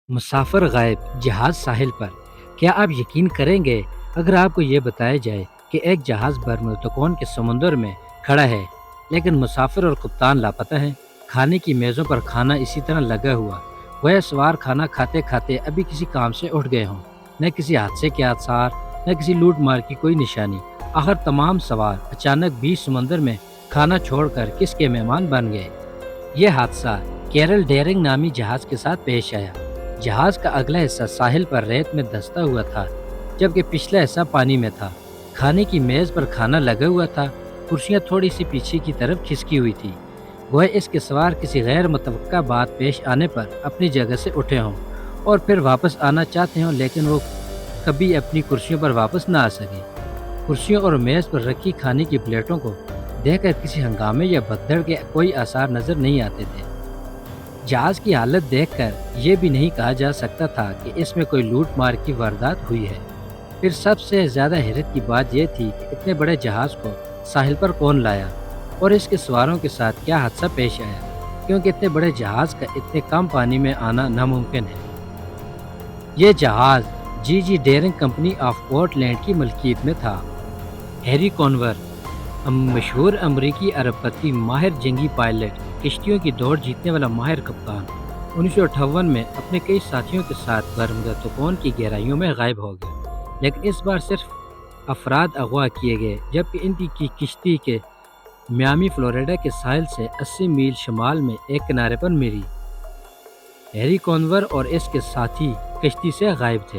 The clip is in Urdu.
مسافر غائب جہاز ساحل پر۔ کیا آپ یقین کریں گے اگر آپ کو یہ بتایا جائے کہ ایک جہاز برمغدکون کے سمندر میں کھڑا ہے لیکن مسافر اور کپتان لاپتہ ہیں؟ کھانے کی میزوں پر کھانا اسی طرح لگا ہوا، وہ سوار کھانا کھاتے کھاتے ابھی کسی کام سے اٹھ گئے ہوں، نہ کسی حادثے کے آثار، نہ کسی لوٹ مار کی کوئی نشانی۔ آخر تمام سوار اچانک بیچ سمندر میں کھانا چھوڑ کر کس کے مہمان بن گئے؟ یہ حادثہ کیرل ڈیرنگ نامی جہاز کے ساتھ پیش آیا۔ جہاز کا اگلا حصہ ساحل پر ریت میں دھنستا ہوا تھا، جبکہ پچھلا حصہ پانی میں تھا۔ کھانے کی میز پر کھانا لگا ہوا تھا، کرسیاں تھوڑی سی پیچھے کی طرف کھسکی ہوئی تھی، گویا اس کے سوار کسی غیر متوقع بات پیش آنے پر اپنی جگہ سے اٹھے ہوں اور پھر واپس آنا چاہتے ہوں، لیکن وہ کبھی اپنی کرسیوں پر واپس نہ آ سکے۔ کرسیوں اور میز پر رکھی کھانے کی پلیٹوں کو دیکھ کر کسی ہنگامے یا بھگدڑ کے کوئی آثار نظر نہیں آتے تھے۔ جہاز کی حالت دیکھ کر یہ بھی نہیں کہا جا سکتا تھا کہ اس میں کوئی لوٹ مار کی واردات ہوئی ہے۔ پھر سب سے زیادہ حیرت کی بات یہ تھی کہ اتنے بڑے جہاز کو ساحل پر کون لایا اور اس کے سواروں کے ساتھ کیا حادثہ پیش آیا، کیونکہ اتنے بڑے جہاز کا اتنے کم پانی میں آنا ناممکن ہے۔ یہ جہاز G Dering company of Portland کی ملکیت میں تھا۔ ہیری کونور مشہور امریکی ارب پتی ماہر جنگی پائلٹ، کشتیوں کی دوڑ جیتنے والا ماہر کپتان، 1958 میں اپنے کئی ساتھیوں کے ساتھ برمغدکون کی گہرائیوں میں غائب ہو گیا، لیکن اس بار صرف افراد اغوا کیے گئے، جبکہ ان کی کشتی کے میامی فلوریڈا کے ساحل سے 80 میل شمال میں ایک کنارے پر ملی۔ ہیری کونور اور اس کے ساتھی کشتی سے غائب تھے۔